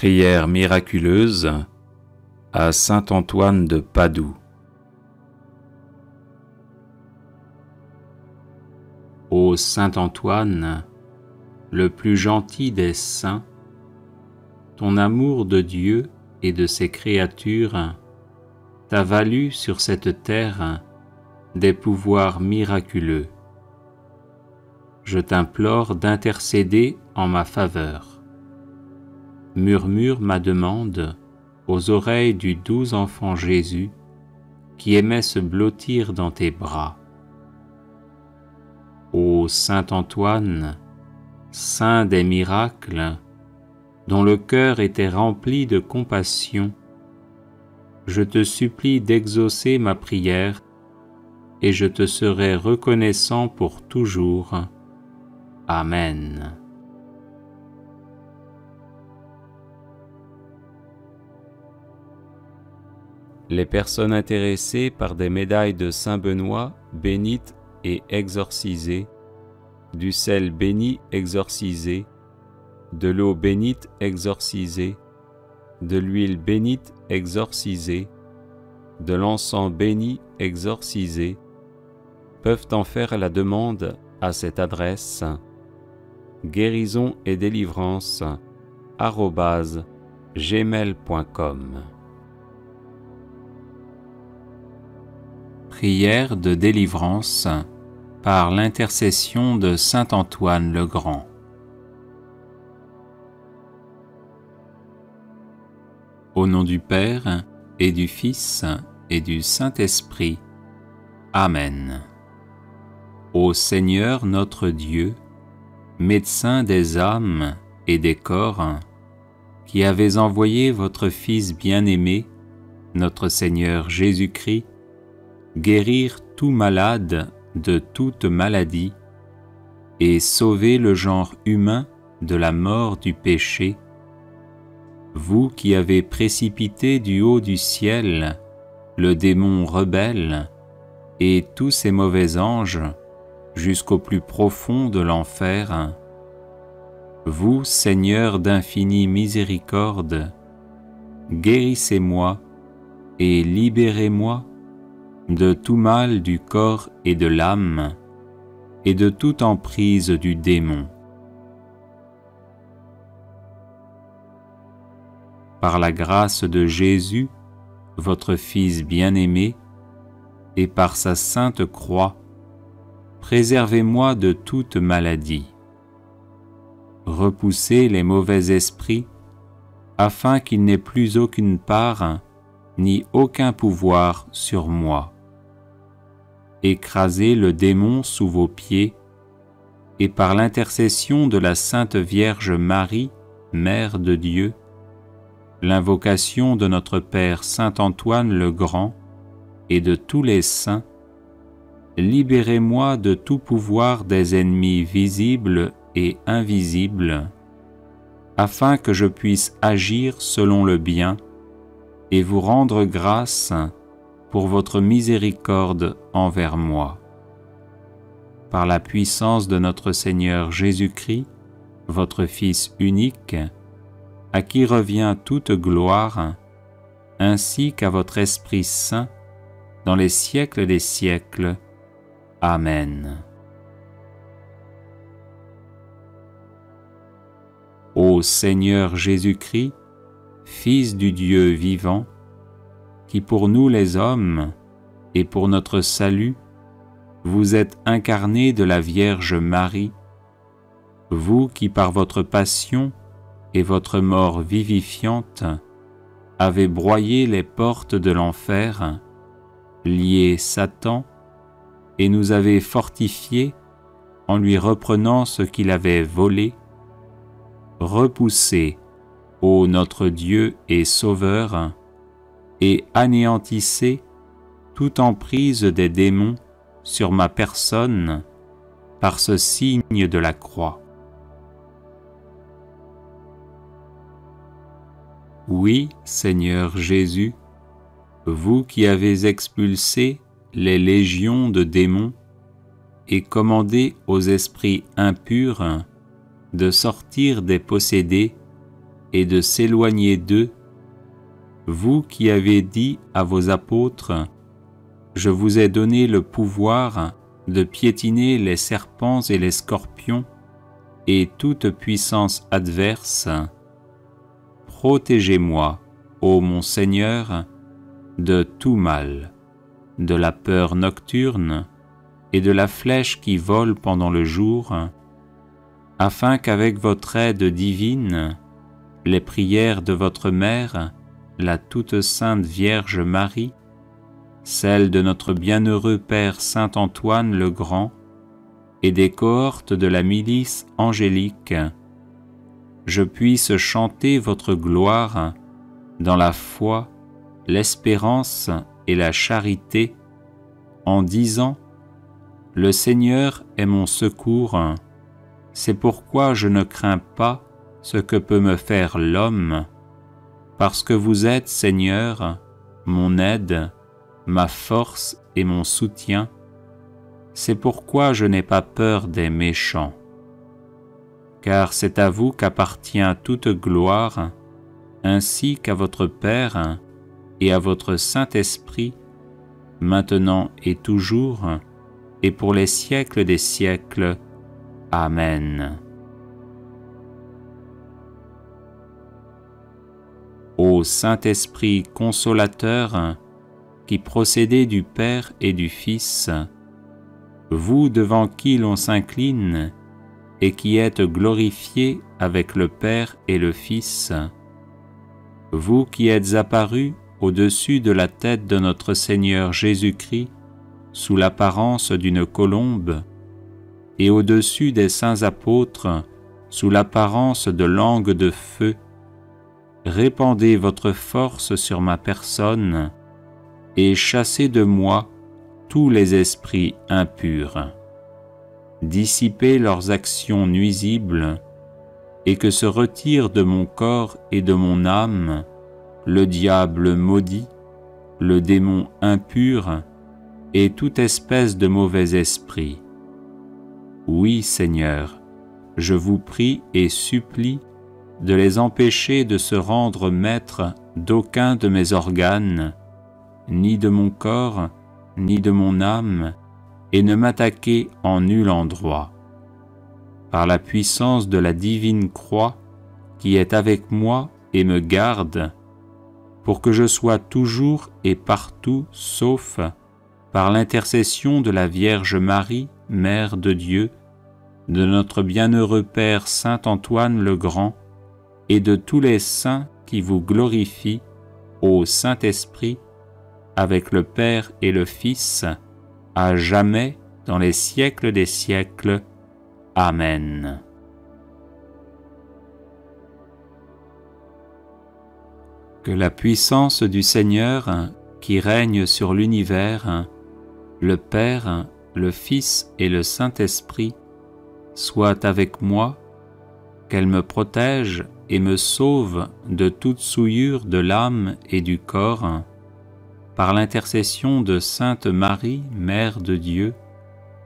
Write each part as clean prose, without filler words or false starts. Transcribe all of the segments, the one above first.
Prière miraculeuse à saint Antoine de Padoue. Ô saint Antoine, le plus gentil des saints, ton amour de Dieu et de ses créatures t'a valu sur cette terre des pouvoirs miraculeux. Je t'implore d'intercéder en ma faveur. Murmure ma demande aux oreilles du doux enfant Jésus qui aimait se blottir dans tes bras. Ô saint Antoine, saint des miracles, dont le cœur était rempli de compassion, je te supplie d'exaucer ma prière et je te serai reconnaissant pour toujours. Amen. Les personnes intéressées par des médailles de Saint Benoît bénites et exorcisées, du sel béni exorcisé, de l'eau bénite exorcisée, de l'huile bénite exorcisée, de l'encens béni exorcisé, peuvent en faire la demande à cette adresse guérison et délivrance @gmail.com. Prière de délivrance par l'intercession de saint Antoine le Grand. Au nom du Père et du Fils et du Saint-Esprit. Amen. Ô Seigneur notre Dieu, médecin des âmes et des corps, qui avez envoyé votre Fils bien-aimé, notre Seigneur Jésus-Christ, guérir tout malade de toute maladie et sauver le genre humain de la mort du péché, vous qui avez précipité du haut du ciel le démon rebelle et tous ses mauvais anges jusqu'au plus profond de l'enfer, vous, Seigneur d'infinie miséricorde, guérissez-moi et libérez-moi de tout mal du corps et de l'âme, et de toute emprise du démon. Par la grâce de Jésus, votre Fils bien-aimé, et par sa sainte croix, préservez-moi de toute maladie. Repoussez les mauvais esprits, afin qu'ils n'aient plus aucune part, ni aucun pouvoir sur moi. Écrasez le démon sous vos pieds, et par l'intercession de la Sainte Vierge Marie, Mère de Dieu, l'invocation de notre Père Saint Antoine le Grand et de tous les saints, libérez-moi de tout pouvoir des ennemis visibles et invisibles, afin que je puisse agir selon le bien et vous rendre grâce pour votre miséricorde envers moi. Par la puissance de notre Seigneur Jésus-Christ, votre Fils unique, à qui revient toute gloire, ainsi qu'à votre Esprit Saint, dans les siècles des siècles. Amen. Ô Seigneur Jésus-Christ, Fils du Dieu vivant, qui pour nous les hommes et pour notre salut, vous êtes incarné de la Vierge Marie, vous qui par votre passion et votre mort vivifiante avez broyé les portes de l'enfer, lié Satan, et nous avez fortifiés en lui reprenant ce qu'il avait volé, repoussez, ô notre Dieu et Sauveur, et anéantissez toute emprise des démons sur ma personne par ce signe de la croix. Oui, Seigneur Jésus, vous qui avez expulsé les légions de démons et commandé aux esprits impurs de sortir des possédés et de s'éloigner d'eux, vous qui avez dit à vos apôtres, « Je vous ai donné le pouvoir de piétiner les serpents et les scorpions et toute puissance adverse, protégez-moi, ô mon Seigneur, de tout mal, de la peur nocturne et de la flèche qui vole pendant le jour, afin qu'avec votre aide divine, les prières de votre Mère, la toute sainte Vierge Marie, celles de notre bienheureux Père Saint Antoine le Grand et des cohortes de la milice angélique, je puisse chanter votre gloire dans la foi, l'espérance et la charité, en disant « Le Seigneur est mon secours, c'est pourquoi je ne crains pas ce que peut me faire l'homme, parce que vous êtes, Seigneur, mon aide, ma force et mon soutien, c'est pourquoi je n'ai pas peur des méchants. Car c'est à vous qu'appartient toute gloire, ainsi qu'à votre Père et à votre Saint-Esprit, maintenant et toujours, et pour les siècles des siècles. Amen. Ô Saint-Esprit consolateur, qui procédez du Père et du Fils, vous devant qui l'on s'incline et qui êtes glorifiés avec le Père et le Fils, vous qui êtes apparus au-dessus de la tête de notre Seigneur Jésus-Christ sous l'apparence d'une colombe, et au-dessus des saints apôtres sous l'apparence de langues de feu, répandez votre force sur ma personne et chassez de moi tous les esprits impurs. Dissipez leurs actions nuisibles et que se retire de mon corps et de mon âme le diable maudit, le démon impur et toute espèce de mauvais esprit. Oui, Seigneur, je vous prie et supplie de les empêcher de se rendre maîtres d'aucun de mes organes, ni de mon corps, ni de mon âme, et ne m'attaquer en nul endroit. Par la puissance de la divine croix qui est avec moi et me garde, pour que je sois toujours et partout sauf par l'intercession de la Vierge Marie, Mère de Dieu, de notre bienheureux Père Saint Antoine le Grand, et de tous les saints qui vous glorifient, ô Saint-Esprit, avec le Père et le Fils, à jamais dans les siècles des siècles. Amen. Que la puissance du Seigneur, qui règne sur l'univers, le Père, le Fils et le Saint-Esprit, soit avec moi, qu'elle me protège et me sauve de toute souillure de l'âme et du corps, par l'intercession de Sainte Marie, Mère de Dieu,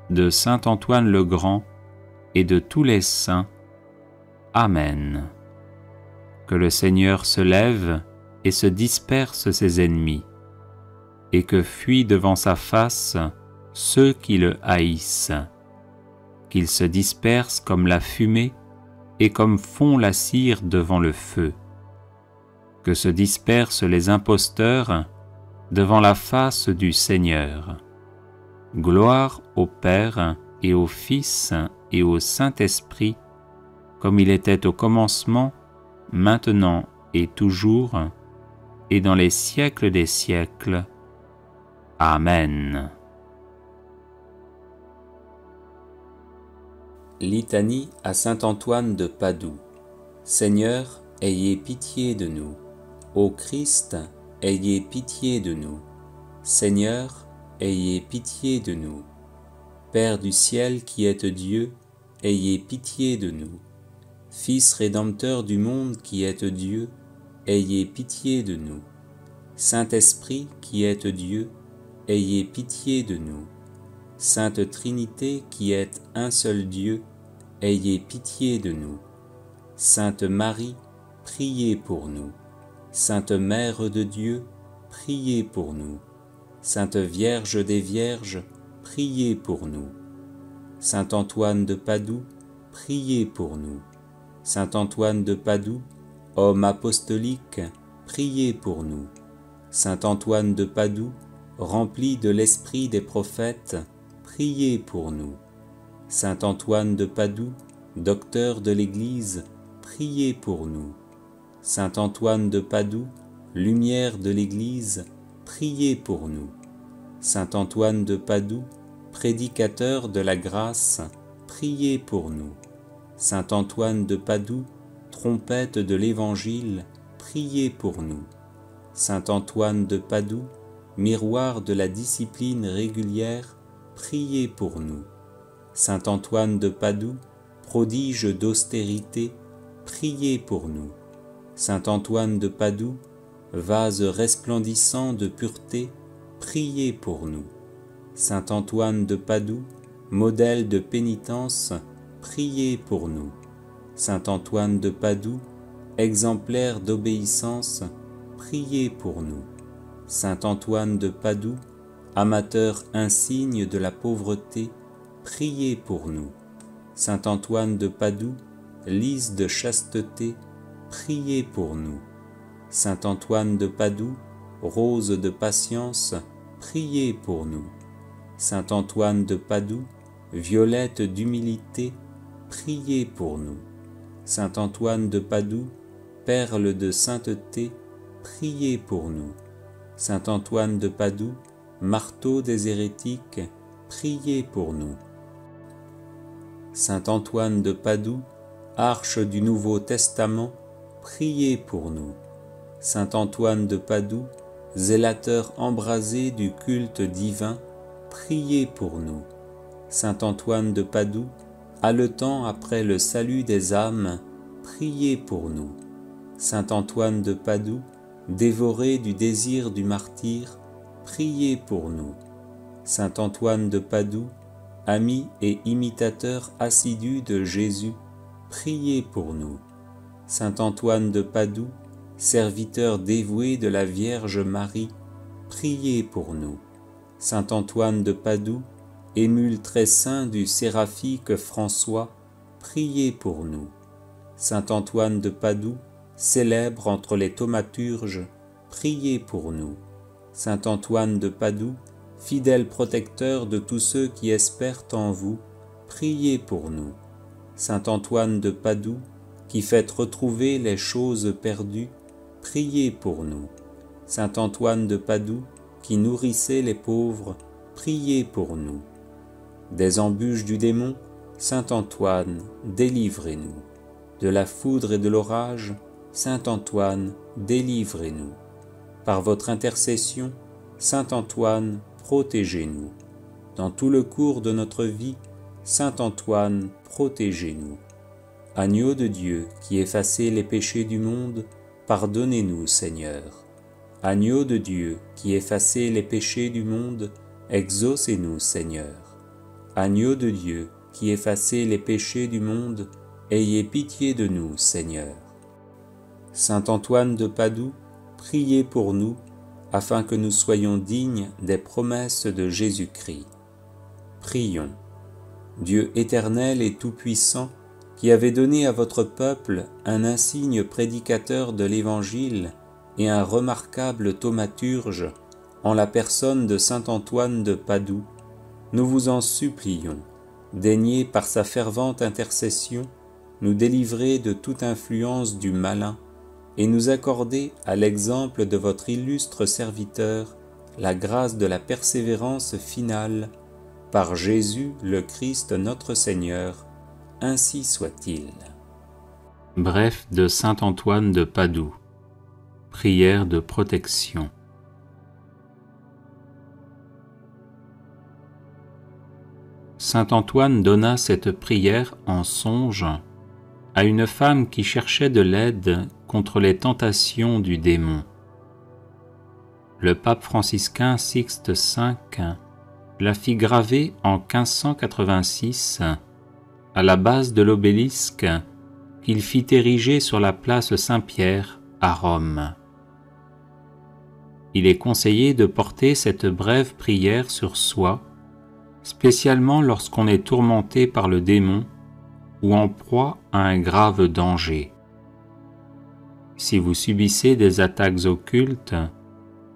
de Saint Antoine le Grand et de tous les saints. Amen. Que le Seigneur se lève et se disperse ses ennemis, et que fuient devant sa face ceux qui le haïssent, qu'il se disperse comme la fumée et comme fond la cire devant le feu, que se dispersent les imposteurs devant la face du Seigneur. Gloire au Père et au Fils et au Saint-Esprit, comme il était au commencement, maintenant et toujours, et dans les siècles des siècles. Amen. Litanie à saint Antoine de Padoue. Seigneur, ayez pitié de nous. Ô Christ, ayez pitié de nous. Seigneur, ayez pitié de nous. Père du ciel qui êtes Dieu, ayez pitié de nous. Fils rédempteur du monde qui êtes Dieu, ayez pitié de nous. Saint-Esprit qui êtes Dieu, ayez pitié de nous. Sainte Trinité qui êtes un seul Dieu, ayez pitié de nous. Sainte Marie, priez pour nous. Sainte Mère de Dieu, priez pour nous. Sainte Vierge des Vierges, priez pour nous. Saint Antoine de Padoue, priez pour nous. Saint Antoine de Padoue, homme apostolique, priez pour nous. Saint Antoine de Padoue, rempli de l'esprit des prophètes, priez pour nous. Saint Antoine de Padoue, docteur de l'Église, priez pour nous. Saint Antoine de Padoue, lumière de l'Église, priez pour nous. Saint Antoine de Padoue, prédicateur de la grâce, priez pour nous. Saint Antoine de Padoue, trompette de l'Évangile, priez pour nous. Saint Antoine de Padoue, miroir de la discipline régulière, priez pour nous. Saint Antoine de Padoue, prodige d'austérité, priez pour nous. Saint Antoine de Padoue, vase resplendissant de pureté, priez pour nous. Saint Antoine de Padoue, modèle de pénitence, priez pour nous. Saint Antoine de Padoue, exemplaire d'obéissance, priez pour nous. Saint Antoine de Padoue, amateur insigne de la pauvreté, priez pour nous. Saint Antoine de Padoue, lys de chasteté, priez pour nous. Saint Antoine de Padoue, rose de patience, priez pour nous. Saint Antoine de Padoue, violette d'humilité, priez pour nous. Saint Antoine de Padoue, perle de sainteté, priez pour nous. Saint Antoine de Padoue, marteau des hérétiques, priez pour nous. Saint Antoine de Padoue, arche du Nouveau Testament, priez pour nous. Saint Antoine de Padoue, zélateur embrasé du culte divin, priez pour nous. Saint Antoine de Padoue, haletant après le salut des âmes, priez pour nous. Saint Antoine de Padoue, dévoré du désir du martyre, priez pour nous. Saint Antoine de Padoue, ami et imitateur assidu de Jésus, priez pour nous. Saint Antoine de Padoue, serviteur dévoué de la Vierge Marie, priez pour nous. Saint Antoine de Padoue, émule très saint du séraphique François, priez pour nous. Saint Antoine de Padoue, célèbre entre les thaumaturges, priez pour nous. Saint Antoine de Padoue, fidèle protecteur de tous ceux qui espèrent en vous, priez pour nous. Saint Antoine de Padoue, qui faites retrouver les choses perdues, priez pour nous. Saint Antoine de Padoue, qui nourrissait les pauvres, priez pour nous. Des embûches du démon, Saint Antoine, délivrez-nous. De la foudre et de l'orage, Saint Antoine, délivrez-nous. Par votre intercession, Saint Antoine, protégez-nous. Dans tout le cours de notre vie, Saint Antoine, protégez-nous. Agneau de Dieu, qui effacez les péchés du monde, pardonnez-nous, Seigneur. Agneau de Dieu, qui effacez les péchés du monde, exaucez-nous, Seigneur. Agneau de Dieu, qui effacez les péchés du monde, ayez pitié de nous, Seigneur. Saint Antoine de Padoue, priez pour nous, afin que nous soyons dignes des promesses de Jésus-Christ. Prions. Dieu éternel et tout-puissant, qui avez donné à votre peuple un insigne prédicateur de l'Évangile et un remarquable thaumaturge en la personne de saint Antoine de Padoue, nous vous en supplions, daignez par sa fervente intercession nous délivrer de toute influence du malin et nous accorder, à l'exemple de votre illustre serviteur, la grâce de la persévérance finale, par Jésus le Christ notre Seigneur, ainsi soit-il. Bref de saint Antoine de Padoue. Prière de protection. Saint Antoine donna cette prière en songe à une femme qui cherchait de l'aide contre les tentations du démon. Le pape franciscain Sixte V la fit graver en 1586 à la base de l'obélisque qu'il fit ériger sur la place Saint-Pierre à Rome. Il est conseillé de porter cette brève prière sur soi, spécialement lorsqu'on est tourmenté par le démon ou en proie à un grave danger. Si vous subissez des attaques occultes,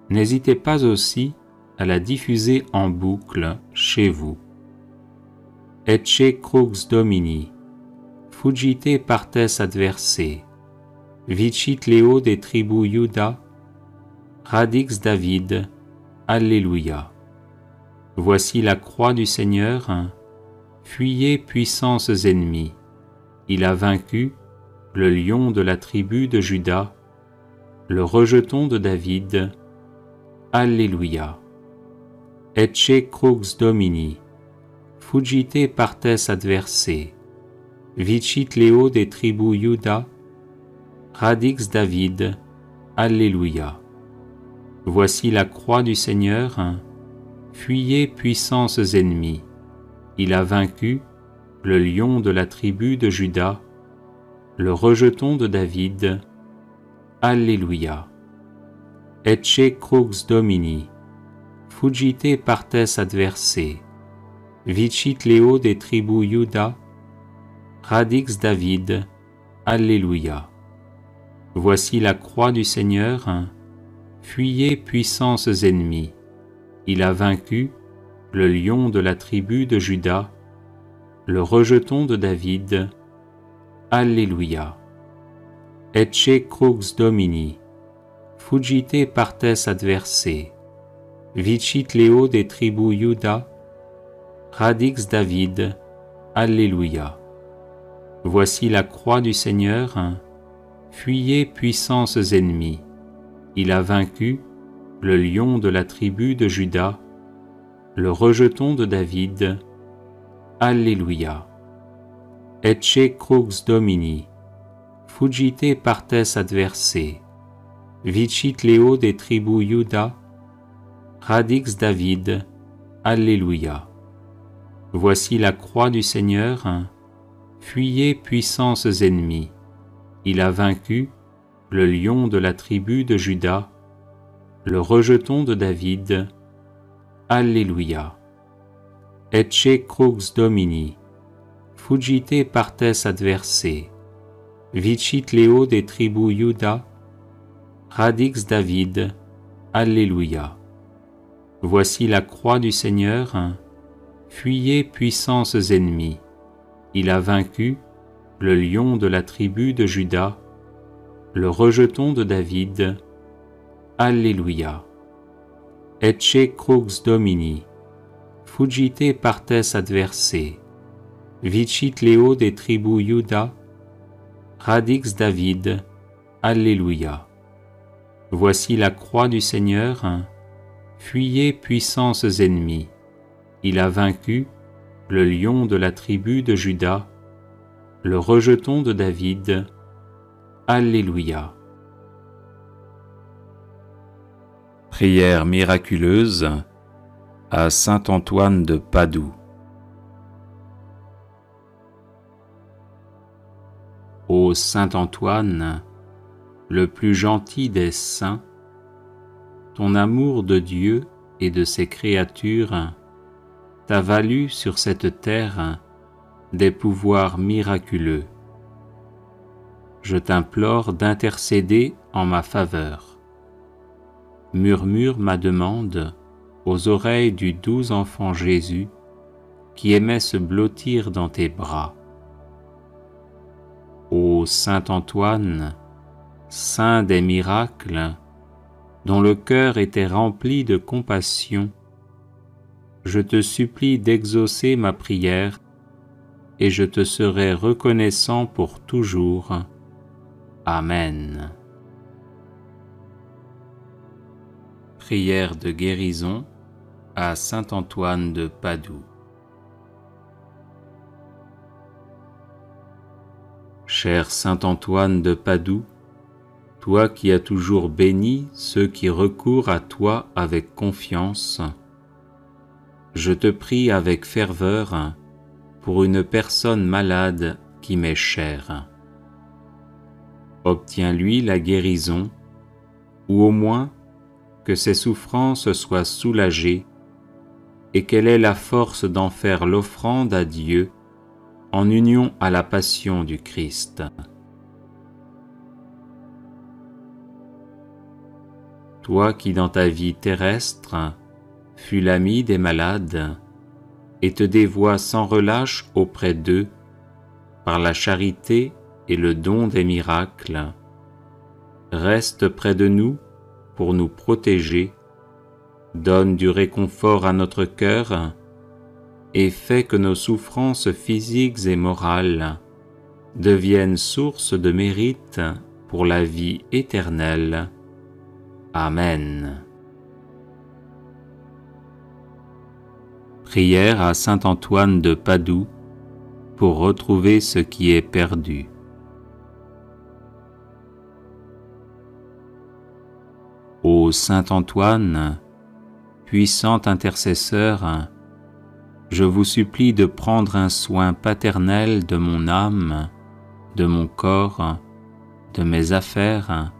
n'hésitez pas aussi à la diffuser en boucle chez vous. Ecce crux Domini, fuggite partes adversae, vicit Leo de tribu Iuda, radix David, Alléluia. Voici la croix du Seigneur, fuyez puissances ennemies. Il a vaincu le lion de la tribu de Juda, le rejeton de David. Alléluia. Ecce crux Domini, fuggite partes adversae, vicit Leo de tribu Iuda, radix David. Alléluia. Voici la croix du Seigneur, fuyez puissances ennemies. Il a vaincu le lion de la tribu de Juda, le rejeton de David. Alléluia. Ecce crux Domini, fuggite partes adversae, vicit Leo de tribu Iuda, radix David. Alléluia. Voici la croix du Seigneur, fuyez puissances ennemies. Il a vaincu le lion de la tribu de Juda, le rejeton de David. Alléluia. Ecce crux Domini, fuggite partes adversae, vicit Leo de tribu Iuda, radix David. Alléluia. Voici la croix du Seigneur, fuyez puissances ennemies. Il a vaincu le lion de la tribu de Juda, le rejeton de David. Alléluia. Ecce crux Domini, fuggite partes adversae, vicit Leo de tribu Iuda, radix David. Alléluia. Voici la croix du Seigneur, fuyez puissances ennemies. Il a vaincu le lion de la tribu de Juda, le rejeton de David. Alléluia. Ecce crux Domini, fuggite partes adversae, vicit Leo de tribu Iuda, radix David. Alléluia. Voici la croix du Seigneur, fuyez puissances ennemies. Il a vaincu le lion de la tribu de Juda, le rejeton de David. Alléluia. Ecce crux Domini, fuggite partes adversae, vicit Leo de tribu Iuda, radix David. Alléluia. Voici la croix du Seigneur, fuyez puissances ennemies. Il a vaincu le lion de la tribu de Juda, le rejeton de David. Alléluia. Prière miraculeuse à saint Antoine de Padoue. Ô saint Antoine, le plus gentil des saints, ton amour de Dieu et de ses créatures t'a valu sur cette terre des pouvoirs miraculeux. Je t'implore d'intercéder en ma faveur. Murmure ma demande aux oreilles du doux enfant Jésus qui aimait se blottir dans tes bras. Ô saint Antoine, saint des miracles, dont le cœur était rempli de compassion, je te supplie d'exaucer ma prière et je te serai reconnaissant pour toujours. Amen. Prière de guérison à saint Antoine de Padoue. Cher saint Antoine de Padoue, toi qui as toujours béni ceux qui recourent à toi avec confiance, je te prie avec ferveur pour une personne malade qui m'est chère. obtiens-lui la guérison, ou au moins que ses souffrances soient soulagées et qu'elle ait la force d'en faire l'offrande à Dieu en union à la passion du Christ. Toi qui dans ta vie terrestre fus l'ami des malades et te dévoies sans relâche auprès d'eux par la charité et le don des miracles, reste près de nous pour nous protéger, donne du réconfort à notre cœur et fais que nos souffrances physiques et morales deviennent source de mérite pour la vie éternelle. Amen. Prière à saint Antoine de Padoue pour retrouver ce qui est perdu. Ô saint Antoine, puissant intercesseur, je vous supplie de prendre un soin paternel de mon âme, de mon corps, de mes affaires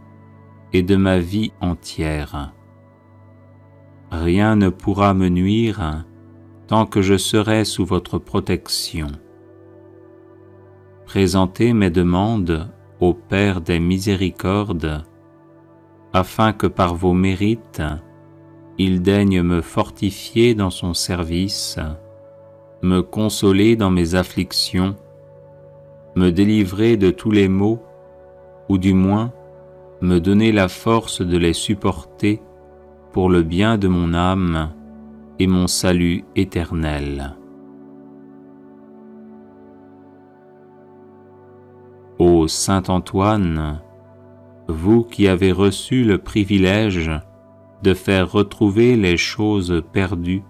et de ma vie entière. Rien ne pourra me nuire tant que je serai sous votre protection. Présentez mes demandes au Père des miséricordes, afin que par vos mérites, il daigne me fortifier dans son service, me consoler dans mes afflictions, me délivrer de tous les maux, ou du moins me donner la force de les supporter pour le bien de mon âme et mon salut éternel. Ô saint Antoine, vous qui avez reçu le privilège de faire retrouver les choses perdues,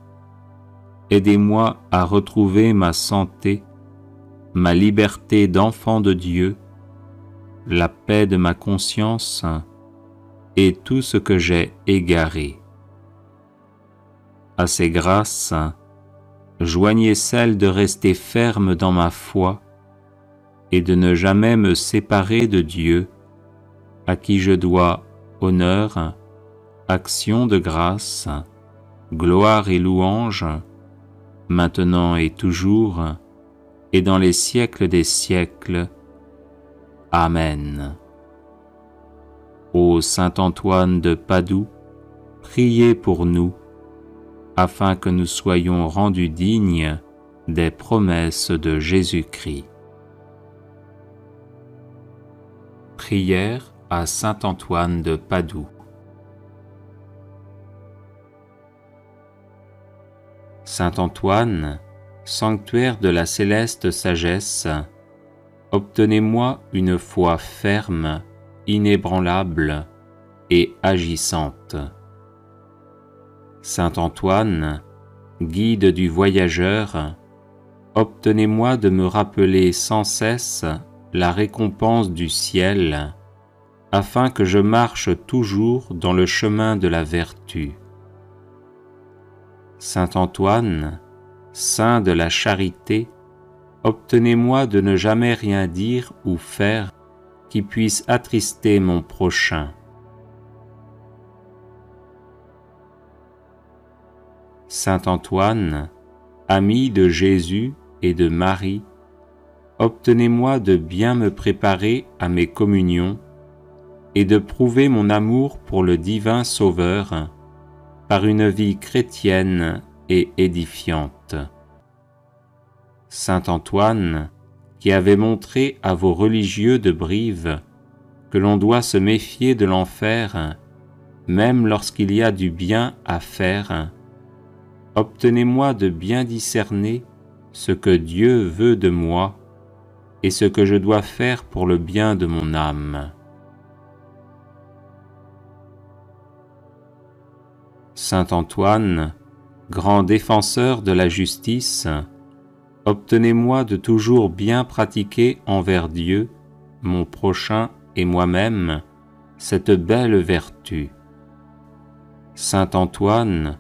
aidez-moi à retrouver ma santé, ma liberté d'enfant de Dieu, la paix de ma conscience et tout ce que j'ai égaré. À ces grâces, joignez celle de rester ferme dans ma foi et de ne jamais me séparer de Dieu, à qui je dois honneur, action de grâce, gloire et louange, maintenant et toujours, et dans les siècles des siècles. Amen. Ô saint Antoine de Padoue, priez pour nous, afin que nous soyons rendus dignes des promesses de Jésus-Christ. Prière à saint Antoine de Padoue. Saint Antoine, sanctuaire de la céleste sagesse, obtenez-moi une foi ferme, inébranlable et agissante. Saint Antoine, guide du voyageur, obtenez-moi de me rappeler sans cesse la récompense du ciel, afin que je marche toujours dans le chemin de la vertu. Saint Antoine, saint de la charité, obtenez-moi de ne jamais rien dire ou faire qui puisse attrister mon prochain. Saint Antoine, ami de Jésus et de Marie, obtenez-moi de bien me préparer à mes communions et de prouver mon amour pour le divin Sauveur par une vie chrétienne et édifiante. Saint Antoine, qui avait montré à vos religieux de Brive que l'on doit se méfier de l'enfer, même lorsqu'il y a du bien à faire, obtenez-moi de bien discerner ce que Dieu veut de moi et ce que je dois faire pour le bien de mon âme. Saint Antoine, grand défenseur de la justice, obtenez-moi de toujours bien pratiquer envers Dieu, mon prochain et moi-même, cette belle vertu. Saint Antoine,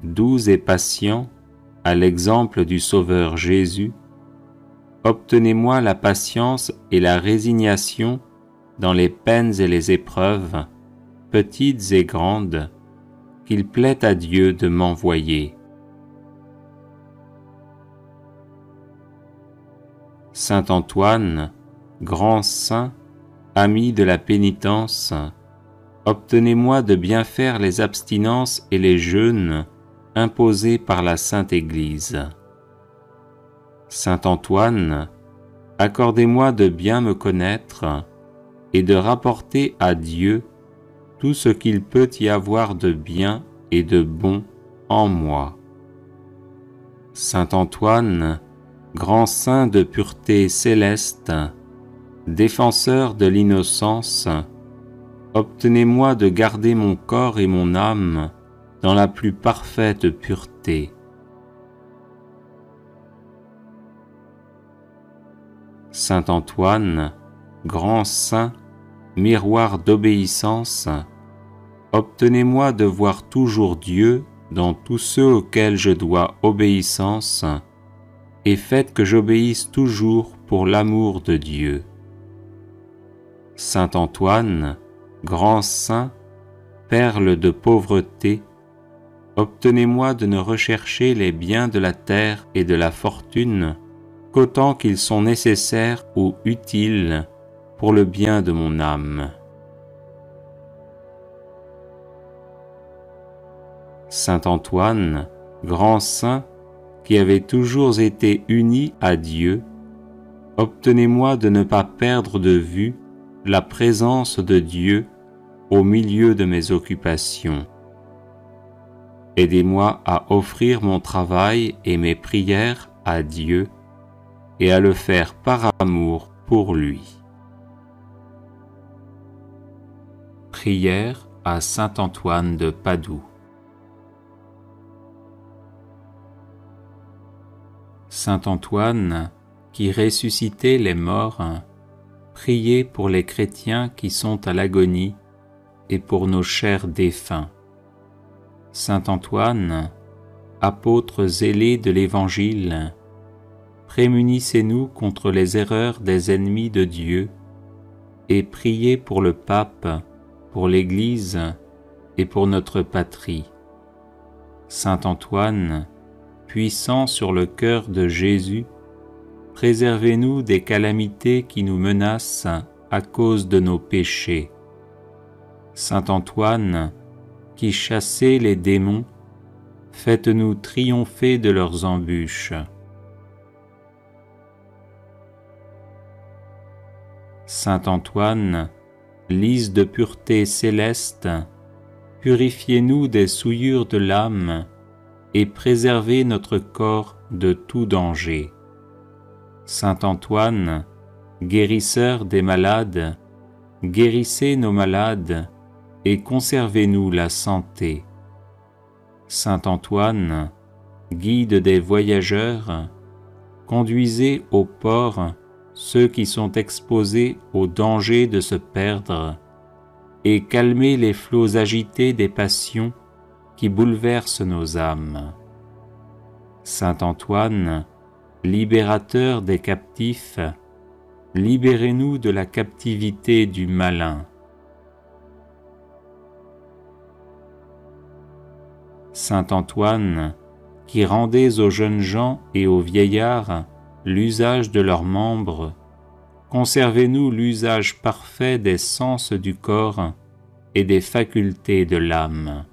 doux et patient, à l'exemple du Sauveur Jésus, obtenez-moi la patience et la résignation dans les peines et les épreuves, petites et grandes, qu'il plaît à Dieu de m'envoyer. Saint Antoine, grand saint, ami de la pénitence, obtenez-moi de bien faire les abstinences et les jeûnes imposés par la Sainte Église. Saint Antoine, accordez-moi de bien me connaître et de rapporter à Dieu tout ce qu'il peut y avoir de bien et de bon en moi. Saint Antoine, grand saint de pureté céleste, défenseur de l'innocence, obtenez-moi de garder mon corps et mon âme dans la plus parfaite pureté. Saint Antoine, grand saint, miroir d'obéissance, obtenez-moi de voir toujours Dieu dans tous ceux auxquels je dois obéissance, et faites que j'obéisse toujours pour l'amour de Dieu. Saint Antoine, grand saint, perle de pauvreté, obtenez-moi de ne rechercher les biens de la terre et de la fortune qu'autant qu'ils sont nécessaires ou utiles pour le bien de mon âme. Saint Antoine, grand saint, qui avez toujours été uni à Dieu, obtenez-moi de ne pas perdre de vue la présence de Dieu au milieu de mes occupations. Aidez-moi à offrir mon travail et mes prières à Dieu et à le faire par amour pour lui. Prière à Saint Antoine de Padoue. Saint Antoine, qui ressuscitait les morts, priez pour les chrétiens qui sont à l'agonie et pour nos chers défunts. Saint Antoine, apôtre zélé de l'Évangile, prémunissez-nous contre les erreurs des ennemis de Dieu et priez pour le pape, pour l'Église et pour notre patrie. Saint Antoine, puissant sur le cœur de Jésus, préservez-nous des calamités qui nous menacent à cause de nos péchés. Saint Antoine, qui chassez les démons, faites-nous triompher de leurs embûches. Saint Antoine, lys de pureté céleste, purifiez-nous des souillures de l'âme et préservez notre corps de tout danger. Saint Antoine, guérisseur des malades, guérissez nos malades et conservez-nous la santé. Saint Antoine, guide des voyageurs, conduisez au port ceux qui sont exposés au danger de se perdre et calmez les flots agités des passions qui bouleversent nos âmes. Saint Antoine, libérateur des captifs, libérez-nous de la captivité du malin. Saint Antoine, qui rendez aux jeunes gens et aux vieillards l'usage de leurs membres, conservez-nous l'usage parfait des sens du corps et des facultés de l'âme.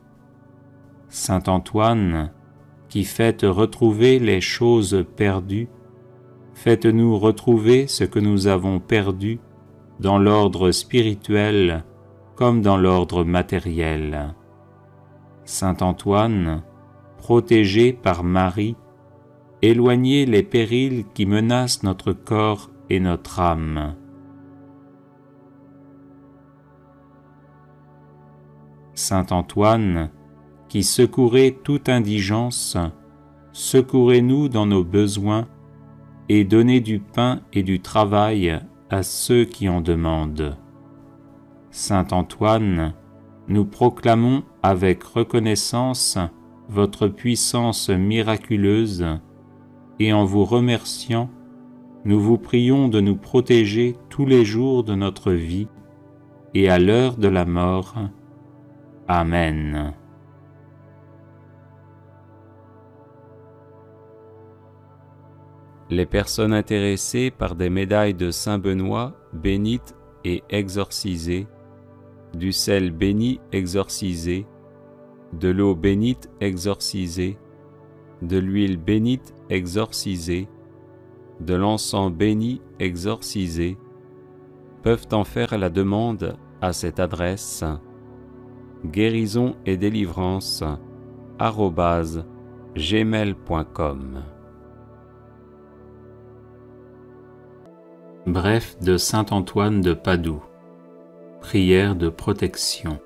Saint Antoine, qui faites retrouver les choses perdues, faites-nous retrouver ce que nous avons perdu dans l'ordre spirituel comme dans l'ordre matériel. Saint Antoine, protégé par Marie, éloignez les périls qui menacent notre corps et notre âme. Saint Antoine, qui secourez toute indigence, secourez-nous dans nos besoins et donnez du pain et du travail à ceux qui en demandent. Saint Antoine, nous proclamons avec reconnaissance votre puissance miraculeuse et en vous remerciant, nous vous prions de nous protéger tous les jours de notre vie et à l'heure de la mort. Amen. Les personnes intéressées par des médailles de Saint Benoît bénites et exorcisées, du sel béni exorcisé, de l'eau bénite exorcisée, de l'huile bénite exorcisée, de l'encens béni exorcisé, peuvent en faire la demande à cette adresse guérison et délivrance @gmail.com. Bref de saint Antoine de Padoue. Prière de protection.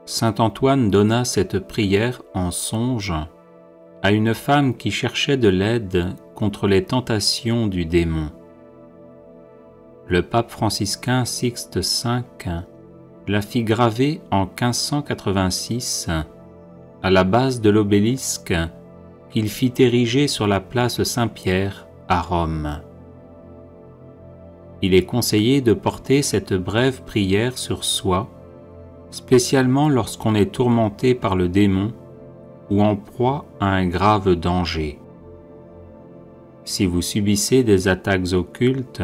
Saint Antoine donna cette prière en songe à une femme qui cherchait de l'aide contre les tentations du démon. Le pape franciscain Sixte V la fit graver en 1586 à la base de l'obélisque qu'il fit ériger sur la place Saint-Pierre à Rome. Il est conseillé de porter cette brève prière sur soi, spécialement lorsqu'on est tourmenté par le démon ou en proie à un grave danger. Si vous subissez des attaques occultes,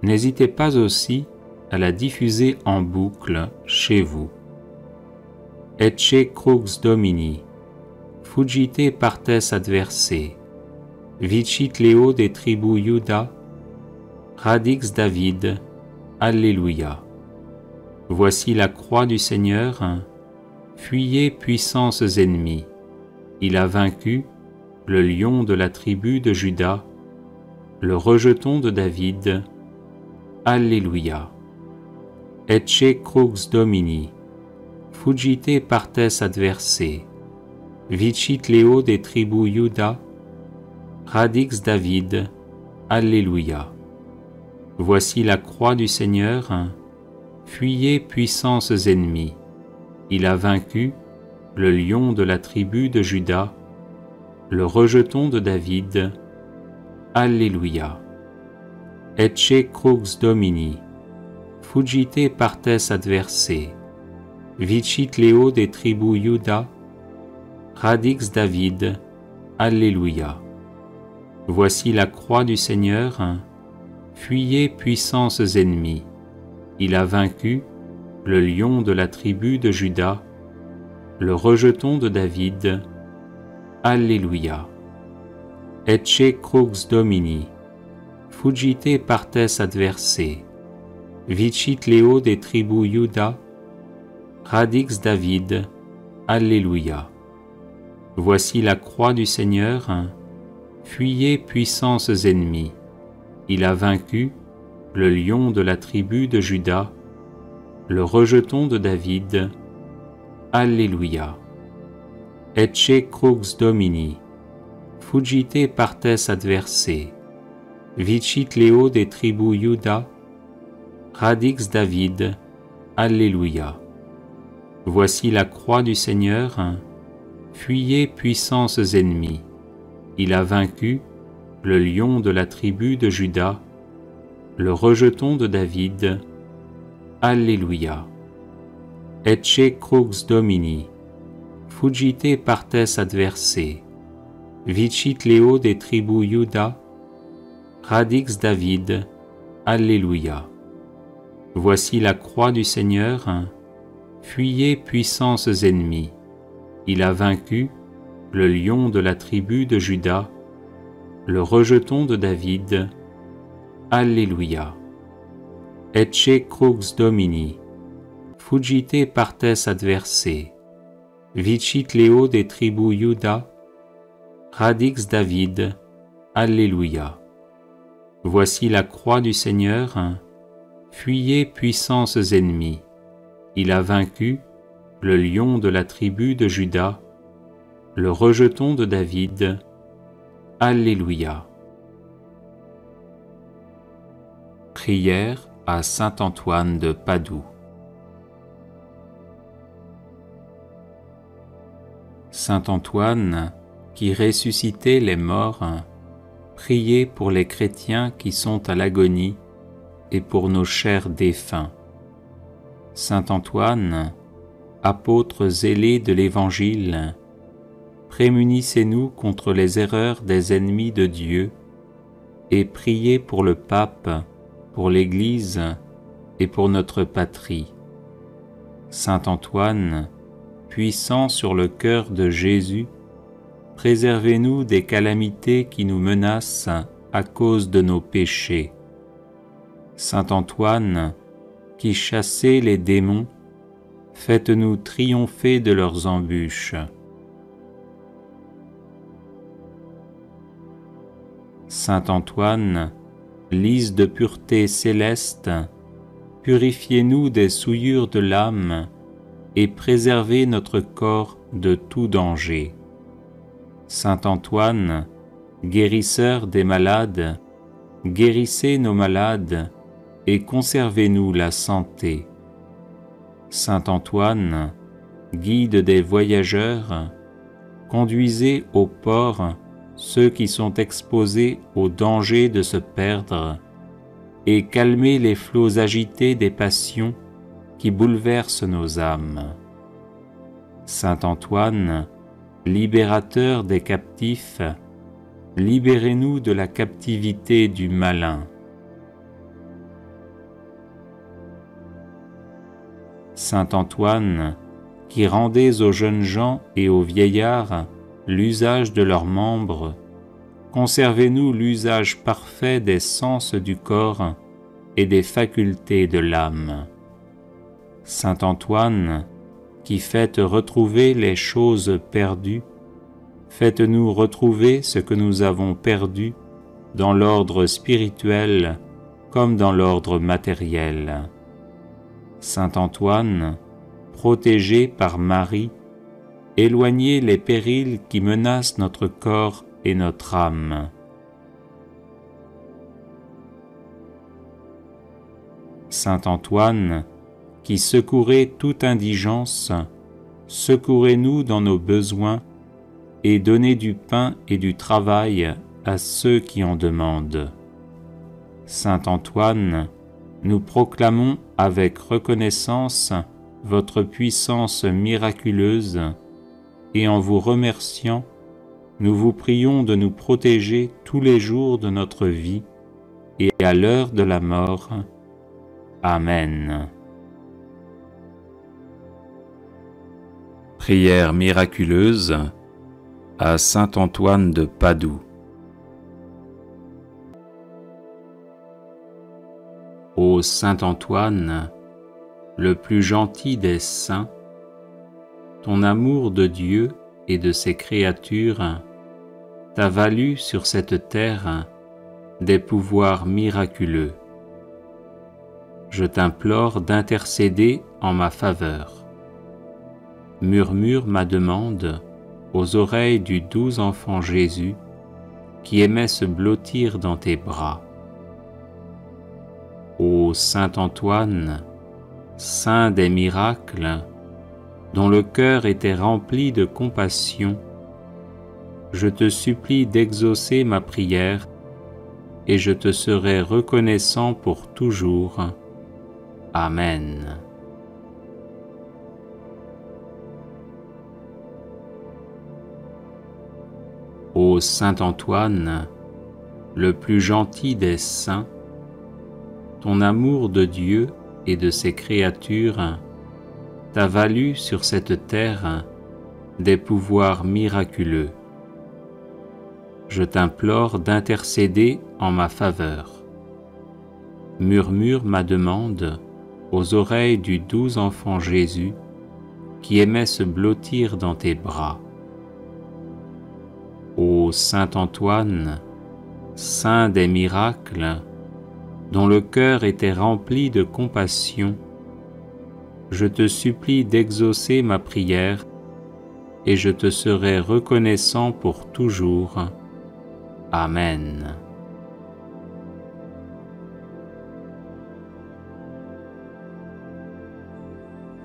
n'hésitez pas aussi à la diffuser en boucle chez vous. Ecce crux Domini, fuggite partes adversae, vicit Leo de tribu Iuda, radix David, Alléluia. Voici la croix du Seigneur, fuyez puissances ennemies. Il a vaincu le lion de la tribu de Juda, le rejeton de David. Alléluia. Ecce crux Domini, fuggite partes adversae, vicit Leo de tribu Iuda, radix David. Alléluia. Voici la croix du Seigneur, fuyez puissances ennemies. Il a vaincu le lion de la tribu de Juda, le rejeton de David. Alléluia. Ecce crux Domini, fuggite partes adversae, vicit Leo de tribu Iuda, radix David. Alléluia. Voici la croix du Seigneur, fuyez puissances ennemies. Il a vaincu le lion de la tribu de Juda, le rejeton de David. Alléluia. Ecce crux Domini, fuggite partes adversae, vicit Leo de tribu Iuda, radix David. Alléluia. Voici la croix du Seigneur, fuyez puissances ennemies. Il a vaincu le lion de la tribu de Juda, le rejeton de David. Alléluia. Ecce crux Domini, fuggite partes adversae, vicit Leo de tribu Iuda, radix David. Alléluia. Voici la croix du Seigneur, fuyez puissances ennemies. Il a vaincu le lion de la tribu de Juda, le rejeton de David. Alléluia. Ecce crux Domini, fuggite partes adversae, vicit Leo de tribu Iuda, radix David. Alléluia. Voici la croix du Seigneur, fuyez puissances ennemies. Il a vaincu le lion de la tribu de Juda, le rejeton de David. Alléluia. Ecce crux Domini, fuggite partes adversae, vicit Leo de tribu Iuda, radix David. Alléluia. Voici la croix du Seigneur, fuyez puissances ennemies. Il a vaincu le lion de la tribu de Juda, le rejeton de David. Alléluia. Prière à saint Antoine de Padoue. Saint Antoine, qui ressuscitait les morts, priez pour les chrétiens qui sont à l'agonie et pour nos chers défunts. Saint Antoine, apôtre zélé de l'Évangile, prémunissez-nous contre les erreurs des ennemis de Dieu et priez pour le pape, pour l'Église et pour notre patrie. Saint Antoine, puissant sur le cœur de Jésus, préservez-nous des calamités qui nous menacent à cause de nos péchés. Saint Antoine, qui chassez les démons, faites-nous triompher de leurs embûches. Saint Antoine, lys de pureté céleste, purifiez-nous des souillures de l'âme et préservez notre corps de tout danger. Saint Antoine, guérisseur des malades, guérissez nos malades et conservez-nous la santé. Saint Antoine, guide des voyageurs, conduisez au port ceux qui sont exposés au danger de se perdre et calmez les flots agités des passions qui bouleversent nos âmes. Saint Antoine, libérateur des captifs, libérez-nous de la captivité du malin. Saint Antoine, qui rendez aux jeunes gens et aux vieillards l'usage de leurs membres, conservez-nous l'usage parfait des sens du corps et des facultés de l'âme. Saint Antoine, qui faites retrouver les choses perdues, faites-nous retrouver ce que nous avons perdu dans l'ordre spirituel comme dans l'ordre matériel. Saint Antoine, protégé par Marie, éloignez les périls qui menacent notre corps et notre âme. Saint Antoine, qui secourez toute indigence, secourez-nous dans nos besoins et donnez du pain et du travail à ceux qui en demandent. Saint Antoine, nous proclamons avec reconnaissance votre puissance miraculeuse et en vous remerciant, nous vous prions de nous protéger tous les jours de notre vie et à l'heure de la mort. Amen. Prière miraculeuse à Saint Antoine de Padoue. Ô Saint Antoine, le plus gentil des saints, ton amour de Dieu et de ses créatures t'a valu sur cette terre des pouvoirs miraculeux. Je t'implore d'intercéder en ma faveur. Murmure ma demande aux oreilles du doux enfant Jésus qui aimait se blottir dans tes bras. Ô Saint Antoine, saint des miracles, dont le cœur était rempli de compassion, je te supplie d'exaucer ma prière et je te serai reconnaissant pour toujours. Amen. Ô Saint Antoine, le plus gentil des saints, ton amour de Dieu et de ses créatures t'a valu sur cette terre des pouvoirs miraculeux. Je t'implore d'intercéder en ma faveur. Murmure ma demande aux oreilles du doux enfant Jésus qui aimait se blottir dans tes bras. Ô Saint Antoine, saint des miracles, dont le cœur était rempli de compassion, je te supplie d'exaucer ma prière et je te serai reconnaissant pour toujours. Amen.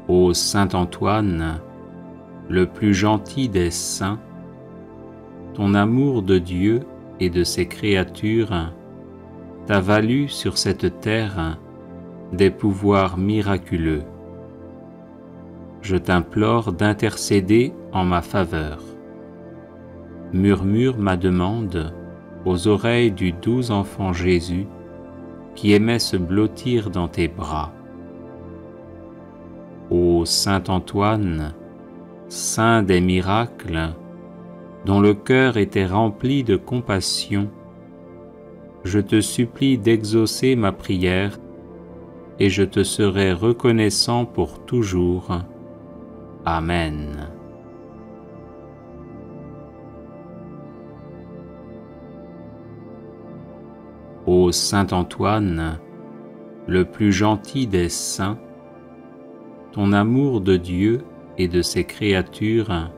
Ô Saint Antoine, le plus gentil des saints, ton amour de Dieu et de ses créatures, t'as valu sur cette terre des pouvoirs miraculeux. Je t'implore d'intercéder en ma faveur. Murmure ma demande aux oreilles du doux enfant Jésus qui aimait se blottir dans tes bras. Ô Saint Antoine, saint des miracles, dont le cœur était rempli de compassion, je te supplie d'exaucer ma prière et je te serai reconnaissant pour toujours. Amen. Ô Saint Antoine, le plus gentil des saints, ton amour de Dieu et de ses créatures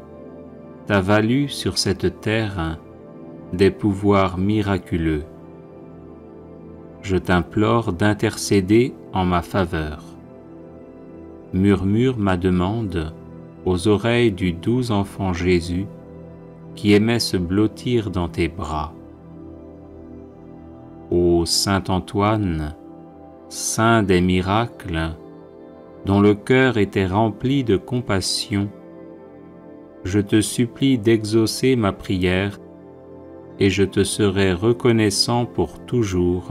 t'a valu sur cette terre des pouvoirs miraculeux. Je t'implore d'intercéder en ma faveur. Murmure ma demande aux oreilles du doux enfant Jésus qui aimait se blottir dans tes bras. Ô Saint Antoine, saint des miracles, dont le cœur était rempli de compassion, je te supplie d'exaucer ma prière et je te serai reconnaissant pour toujours.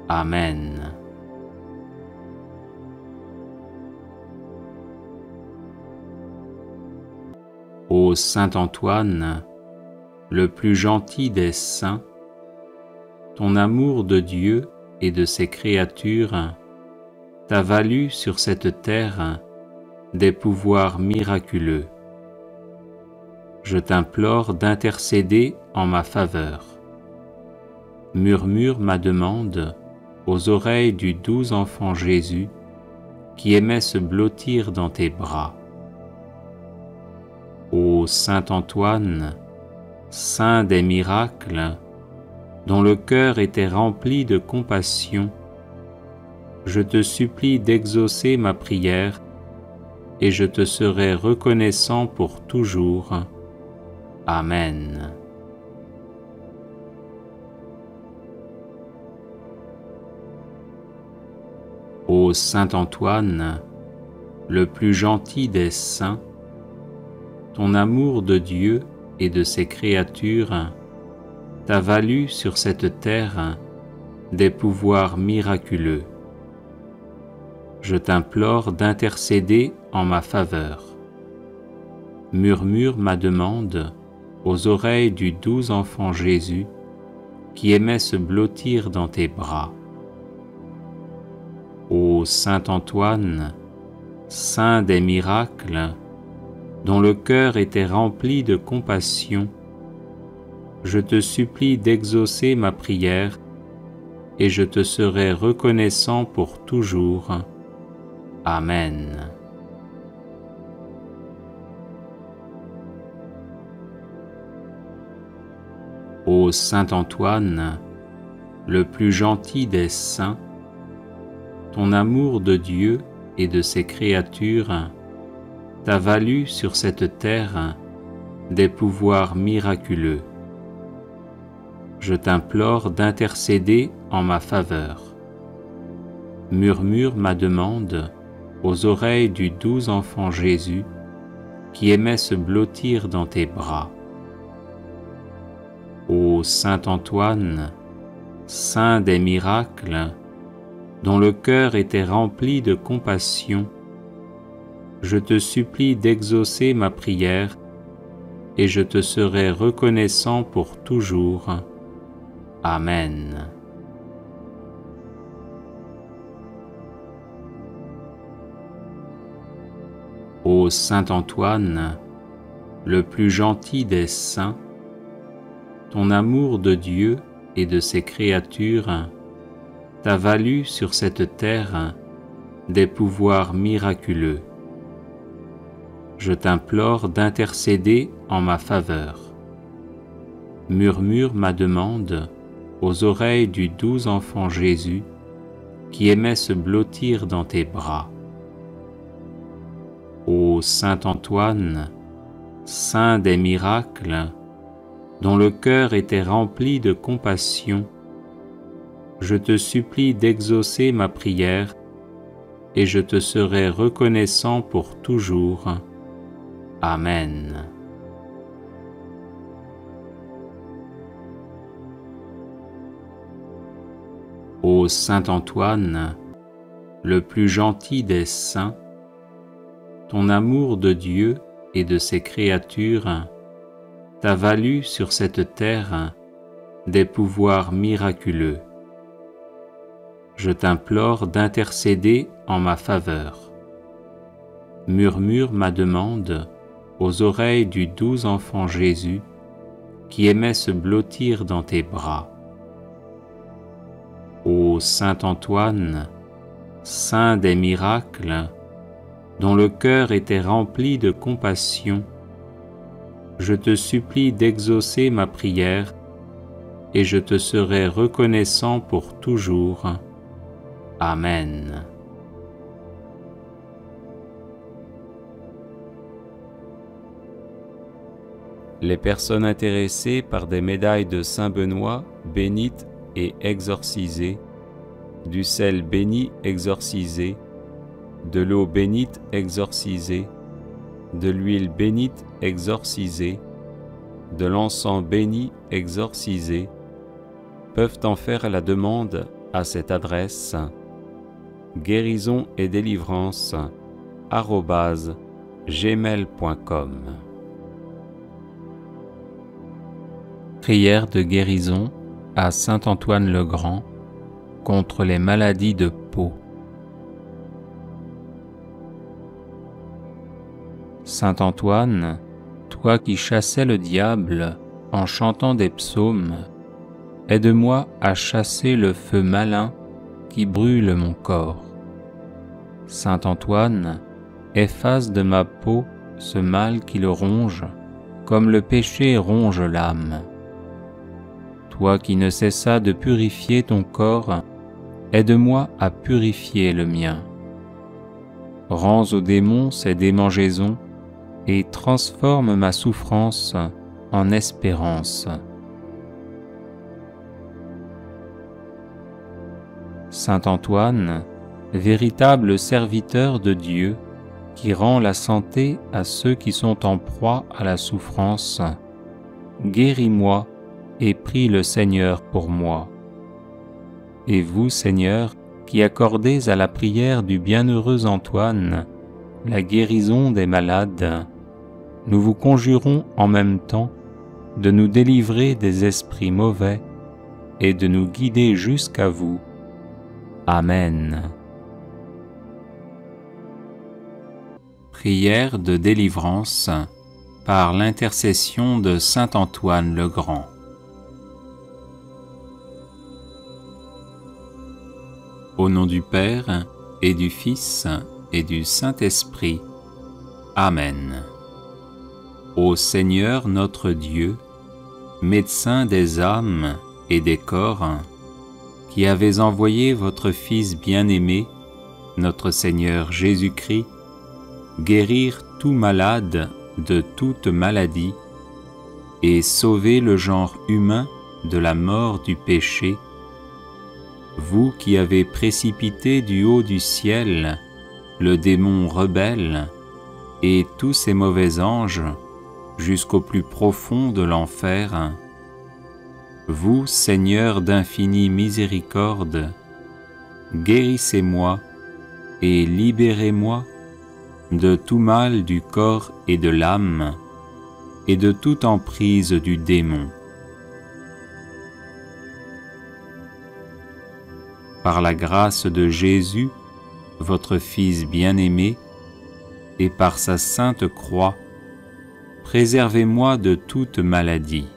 Amen. Ô Saint Antoine, le plus gentil des saints, ton amour de Dieu et de ses créatures t'a valu sur cette terre des pouvoirs miraculeux. Je t'implore d'intercéder en ma faveur. Murmure ma demande aux oreilles du doux enfant Jésus qui aimait se blottir dans tes bras. Ô Saint Antoine, saint des miracles, dont le cœur était rempli de compassion, je te supplie d'exaucer ma prière et je te serai reconnaissant pour toujours. Amen. Ô Saint Antoine, le plus gentil des saints, ton amour de Dieu et de ses créatures t'a valu sur cette terre des pouvoirs miraculeux. Je t'implore d'intercéder en ma faveur. Murmure ma demande aux oreilles du doux enfant Jésus qui aimait se blottir dans tes bras. Ô Saint Antoine, saint des miracles, dont le cœur était rempli de compassion, je te supplie d'exaucer ma prière et je te serai reconnaissant pour toujours. Amen. Ô Saint Antoine, le plus gentil des saints, ton amour de Dieu et de ses créatures t'a valu sur cette terre des pouvoirs miraculeux. Je t'implore d'intercéder en ma faveur. Murmure ma demande aux oreilles du doux enfant Jésus qui aimait se blottir dans tes bras. Ô Saint Antoine, saint des miracles, dont le cœur était rempli de compassion, je te supplie d'exaucer ma prière et je te serai reconnaissant pour toujours. Amen. Ô Saint Antoine, le plus gentil des saints, ton amour de Dieu et de ses créatures t'a valu sur cette terre des pouvoirs miraculeux. Je t'implore d'intercéder en ma faveur. Murmure ma demande aux oreilles du doux enfant Jésus qui aimait se blottir dans tes bras. Ô Saint Antoine, saint des miracles, dont le cœur était rempli de compassion, je te supplie d'exaucer ma prière et je te serai reconnaissant pour toujours. Amen. Ô Saint Antoine, le plus gentil des saints, ton amour de Dieu et de ses créatures t'a valu sur cette terre des pouvoirs miraculeux. Je t'implore d'intercéder en ma faveur. Murmure ma demande aux oreilles du doux enfant Jésus qui aimait se blottir dans tes bras. Ô Saint Antoine, saint des miracles, dont le cœur était rempli de compassion, je te supplie d'exaucer ma prière et je te serai reconnaissant pour toujours. Amen. Les personnes intéressées par des médailles de Saint Benoît bénites et exorcisées, du sel béni exorcisé, de l'eau bénite exorcisée, de l'huile bénite exorcisée, de l'encens béni exorcisé, peuvent en faire la demande à cette adresse guérison et délivrance @gmail.com. Prière de guérison à Saint Antoine le Grand contre les maladies de peau. Saint Antoine, toi qui chassais le diable en chantant des psaumes, aide-moi à chasser le feu malin qui brûle mon corps. Saint Antoine, efface de ma peau ce mal qui le ronge, comme le péché ronge l'âme. Toi qui ne cessas de purifier ton corps, aide-moi à purifier le mien. Rends aux démons ces démangeaisons et transforme ma souffrance en espérance. Saint Antoine, véritable serviteur de Dieu, qui rend la santé à ceux qui sont en proie à la souffrance, guéris-moi et prie le Seigneur pour moi. Et vous, Seigneur, qui accordez à la prière du bienheureux Antoine la guérison des malades, nous vous conjurons en même temps de nous délivrer des esprits mauvais et de nous guider jusqu'à vous. Amen. Prière de délivrance par l'intercession de Saint Antoine le Grand. Au nom du Père et du Fils et du Saint-Esprit. Amen. Ô Seigneur notre Dieu, médecin des âmes et des corps, qui avez envoyé votre Fils bien-aimé, notre Seigneur Jésus-Christ, guérir tout malade de toute maladie et sauver le genre humain de la mort du péché, vous qui avez précipité du haut du ciel le démon rebelle et tous ses mauvais anges jusqu'au plus profond de l'enfer, vous, Seigneur d'infinie miséricorde, guérissez-moi et libérez-moi de tout mal du corps et de l'âme et de toute emprise du démon. Par la grâce de Jésus, votre Fils bien-aimé, et par sa sainte croix, préservez-moi de toute maladie.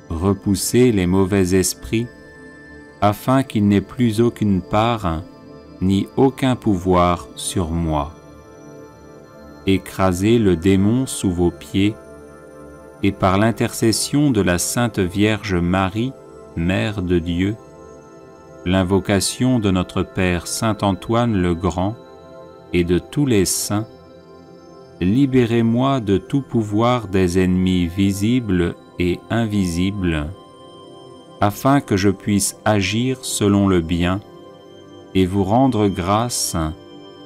Repoussez les mauvais esprits, afin qu'ils n'aient plus aucune part, ni aucun pouvoir sur moi. Écrasez le démon sous vos pieds, et par l'intercession de la Sainte Vierge Marie, Mère de Dieu, l'invocation de notre Père Saint Antoine le Grand et de tous les saints, libérez-moi de tout pouvoir des ennemis visibles et invisible, afin que je puisse agir selon le bien et vous rendre grâce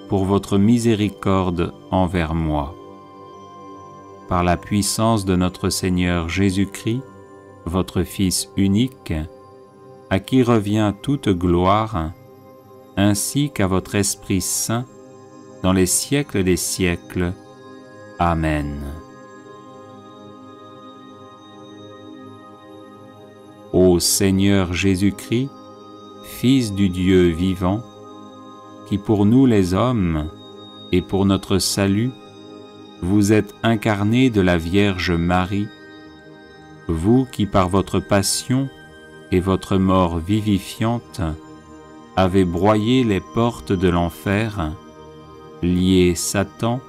pour votre miséricorde envers moi. Par la puissance de notre Seigneur Jésus-Christ, votre Fils unique, à qui revient toute gloire, ainsi qu'à votre Esprit Saint, dans les siècles des siècles. Amen. Ô Seigneur Jésus-Christ, Fils du Dieu vivant, qui pour nous les hommes et pour notre salut, vous êtes incarné de la Vierge Marie, vous qui par votre passion et votre mort vivifiante avez broyé les portes de l'enfer, lié Satan,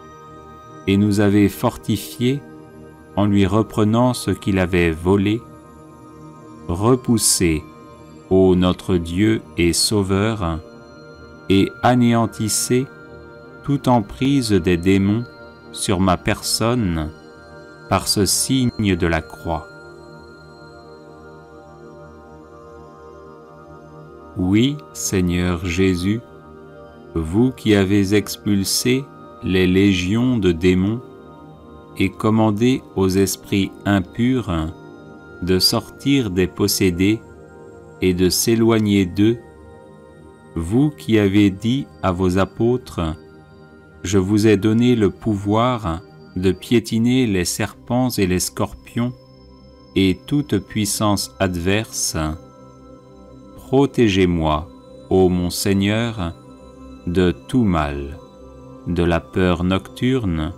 et nous avez fortifiés en lui reprenant ce qu'il avait volé, repoussez, ô notre Dieu et Sauveur, et anéantissez toute emprise des démons sur ma personne par ce signe de la croix. Oui, Seigneur Jésus, vous qui avez expulsé les légions de démons et commandé aux esprits impurs de sortir des possédés et de s'éloigner d'eux, vous qui avez dit à vos apôtres, « Je vous ai donné le pouvoir de piétiner les serpents et les scorpions et toute puissance adverse, protégez-moi, ô mon Seigneur, de tout mal, de la peur nocturne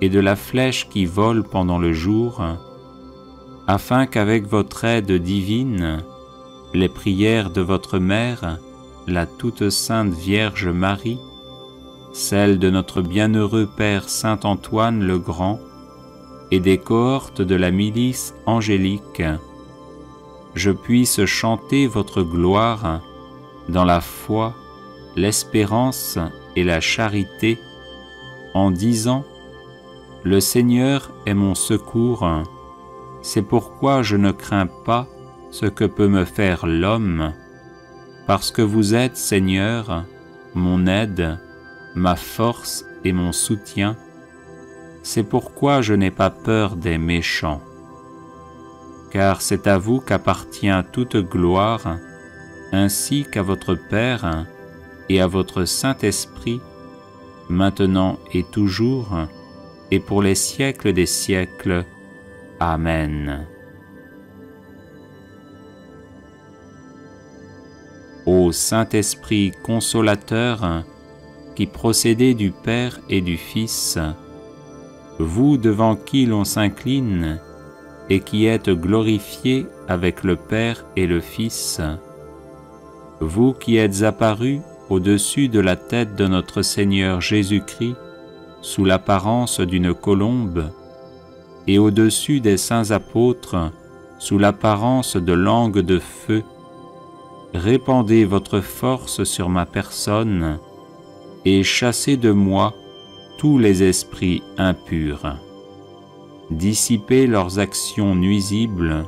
et de la flèche qui vole pendant le jour, afin qu'avec votre aide divine, les prières de votre Mère, la toute sainte Vierge Marie, celles de notre bienheureux Père Saint Antoine le Grand et des cohortes de la milice angélique, je puisse chanter votre gloire dans la foi, l'espérance et la charité, en disant « Le Seigneur est mon secours, c'est pourquoi je ne crains pas ce que peut me faire l'homme, parce que vous êtes, Seigneur, mon aide, ma force et mon soutien, c'est pourquoi je n'ai pas peur des méchants. Car c'est à vous qu'appartient toute gloire, ainsi qu'à votre Père et à votre Saint-Esprit, maintenant et toujours, et pour les siècles des siècles. Amen. Ô Saint-Esprit consolateur, qui procédez du Père et du Fils, vous devant qui l'on s'incline et qui êtes glorifiés avec le Père et le Fils, vous qui êtes apparus au-dessus de la tête de notre Seigneur Jésus-Christ sous l'apparence d'une colombe, et au-dessus des saints apôtres sous l'apparence de langues de feu, répandez votre force sur ma personne et chassez de moi tous les esprits impurs. Dissipez leurs actions nuisibles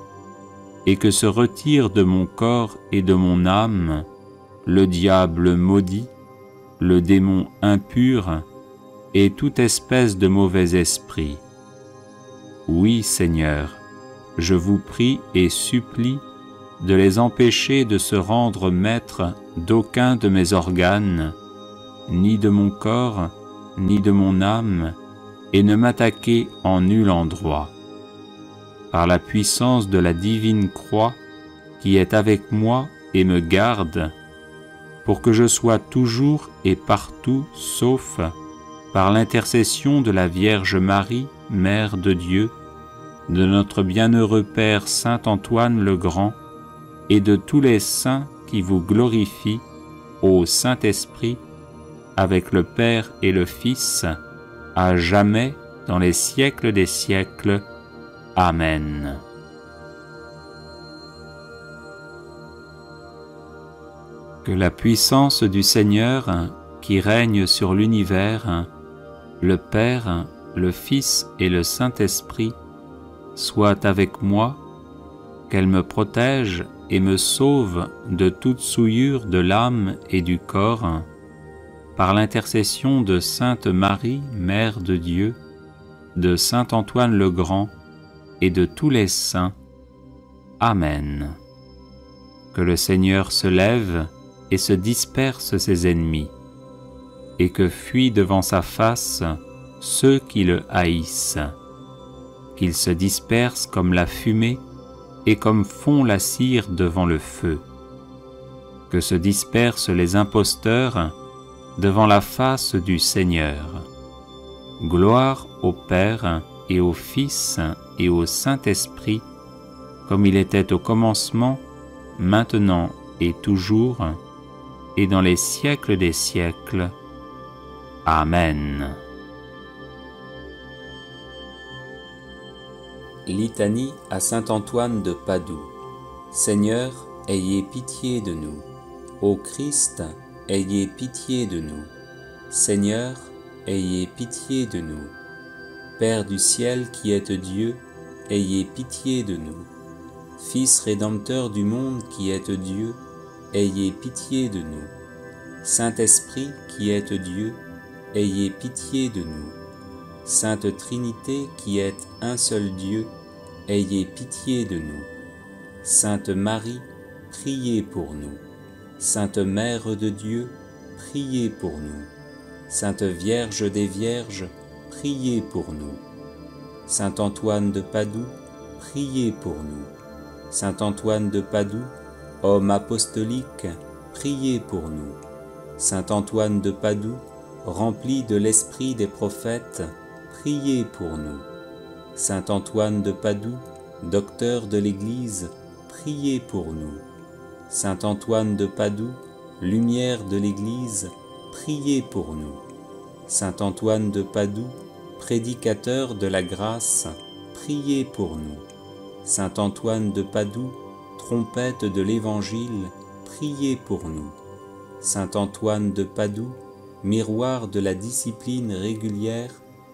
et que se retire de mon corps et de mon âme le diable maudit, le démon impur et toute espèce de mauvais esprit. Oui, Seigneur, je vous prie et supplie de les empêcher de se rendre maîtres d'aucun de mes organes, ni de mon corps, ni de mon âme, et ne m'attaquer en nul endroit. Par la puissance de la divine croix qui est avec moi et me garde, pour que je sois toujours et partout sauf par l'intercession de la Vierge Marie, Mère de Dieu, de notre bienheureux Père Saint Antoine le Grand, et de tous les saints qui vous glorifient, ô Saint-Esprit, avec le Père et le Fils, à jamais dans les siècles des siècles. Amen. Que la puissance du Seigneur, qui règne sur l'univers, le Père, le Fils et le Saint-Esprit, soit avec moi, qu'elle me protège et me sauve de toute souillure de l'âme et du corps, par l'intercession de Sainte Marie, Mère de Dieu, de Saint Antoine le Grand et de tous les saints. Amen. Que le Seigneur se lève et se disperse ses ennemis, et que fuient devant sa face ceux qui le haïssent, qu'il se disperse comme la fumée et comme fond la cire devant le feu, que se dispersent les imposteurs devant la face du Seigneur. Gloire au Père et au Fils et au Saint-Esprit, comme il était au commencement, maintenant et toujours, et dans les siècles des siècles. Amen. Litanie à saint Antoine de Padoue. Seigneur, ayez pitié de nous. Ô Christ, ayez pitié de nous. Seigneur, ayez pitié de nous. Père du ciel qui êtes Dieu, ayez pitié de nous. Fils rédempteur du monde qui êtes Dieu, ayez pitié de nous. Saint-Esprit qui êtes Dieu, ayez pitié de nous. Sainte Trinité qui êtes un seul Dieu, ayez pitié de nous. Sainte Marie, priez pour nous. Sainte Mère de Dieu, priez pour nous. Sainte Vierge des Vierges, priez pour nous. Saint Antoine de Padoue, priez pour nous. Saint Antoine de Padoue, homme apostolique, priez pour nous. Saint Antoine de Padoue, rempli de l'esprit des prophètes, priez pour nous. Saint Antoine de Padoue, docteur de l'Église, priez pour nous. Saint Antoine de Padoue, lumière de l'Église, priez pour nous. Saint Antoine de Padoue, prédicateur de la grâce, priez pour nous. Saint Antoine de Padoue, trompette de l'Évangile, priez pour nous. Saint Antoine de Padoue, miroir de la discipline régulière,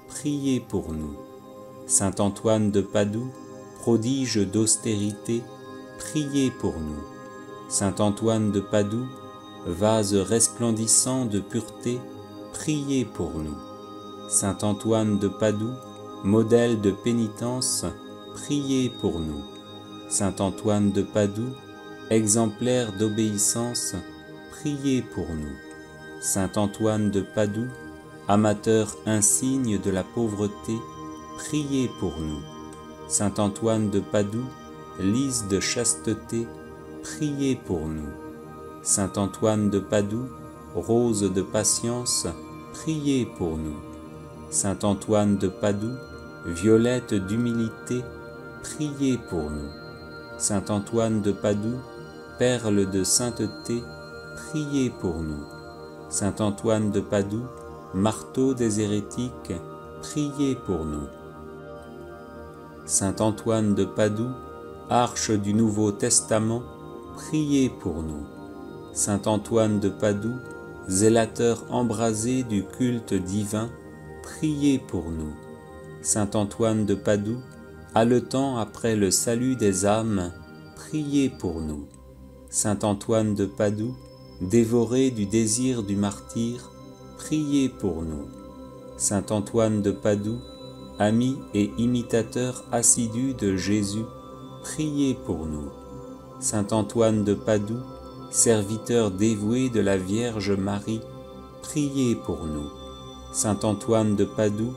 priez pour nous. Saint Antoine de Padoue, prodige d'austérité, priez pour nous. Saint Antoine de Padoue, vase resplendissant de pureté, priez pour nous. Saint Antoine de Padoue, modèle de pénitence, priez pour nous. Saint Antoine de Padoue, exemplaire d'obéissance, priez pour nous. Saint Antoine de Padoue, amateur insigne de la pauvreté, priez pour nous. Saint Antoine de Padoue, lys de chasteté, priez pour nous. Saint Antoine de Padoue, rose de patience, priez pour nous. Saint Antoine de Padoue, violette d'humilité, priez pour nous. Saint Antoine de Padoue, perle de sainteté, priez pour nous. Saint Antoine de Padoue, marteau des hérétiques, priez pour nous. Saint Antoine de Padoue, arche du Nouveau Testament, priez pour nous. Saint Antoine de Padoue, zélateur embrasé du culte divin, priez pour nous. Saint Antoine de Padoue, haletant après le salut des âmes, priez pour nous. Saint Antoine de Padoue, dévoré du désir du martyre, priez pour nous. Saint Antoine de Padoue, ami et imitateur assidu de Jésus, priez pour nous. Saint Antoine de Padoue, serviteur dévoué de la Vierge Marie, priez pour nous. Saint Antoine de Padoue,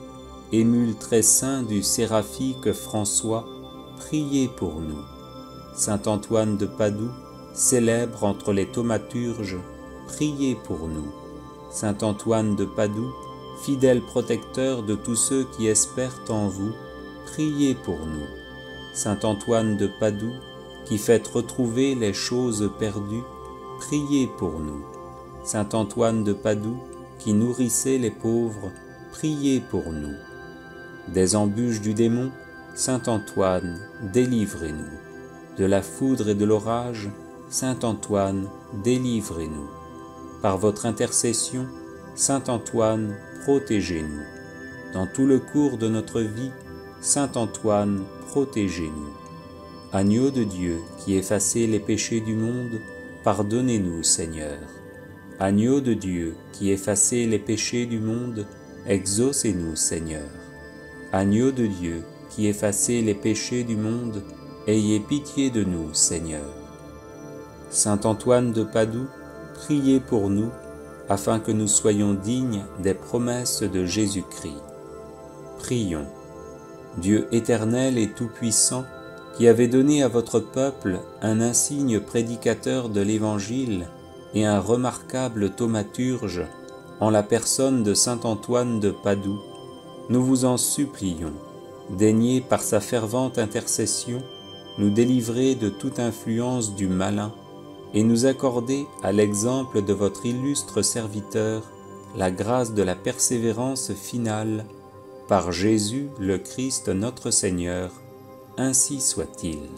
émule très saint du séraphique François, priez pour nous. Saint Antoine de Padoue, célèbre entre les thaumaturges, priez pour nous. Saint Antoine de Padoue, fidèle protecteur de tous ceux qui espèrent en vous, priez pour nous. Saint Antoine de Padoue, qui faites retrouver les choses perdues, priez pour nous. Saint Antoine de Padoue, qui nourrissez les pauvres, priez pour nous. Des embûches du démon, Saint Antoine, délivrez-nous. De la foudre et de l'orage, Saint Antoine, délivrez-nous. Par votre intercession, Saint Antoine, protégez-nous. Dans tout le cours de notre vie, Saint Antoine, protégez-nous. Agneau de Dieu, qui effacez les péchés du monde, pardonnez-nous, Seigneur. Agneau de Dieu, qui effacez les péchés du monde, exaucez-nous, Seigneur. Agneau de Dieu, qui effacez les péchés du monde, ayez pitié de nous, Seigneur. Saint Antoine de Padoue, priez pour nous, afin que nous soyons dignes des promesses de Jésus-Christ. Prions. Dieu éternel et tout-puissant, qui avez donné à votre peuple un insigne prédicateur de l'Évangile et un remarquable thaumaturge en la personne de saint Antoine de Padoue, nous vous en supplions, daignez par sa fervente intercession nous délivrer de toute influence du malin et nous accorder, à l'exemple de votre illustre serviteur, la grâce de la persévérance finale, par Jésus le Christ notre Seigneur, ainsi soit-il.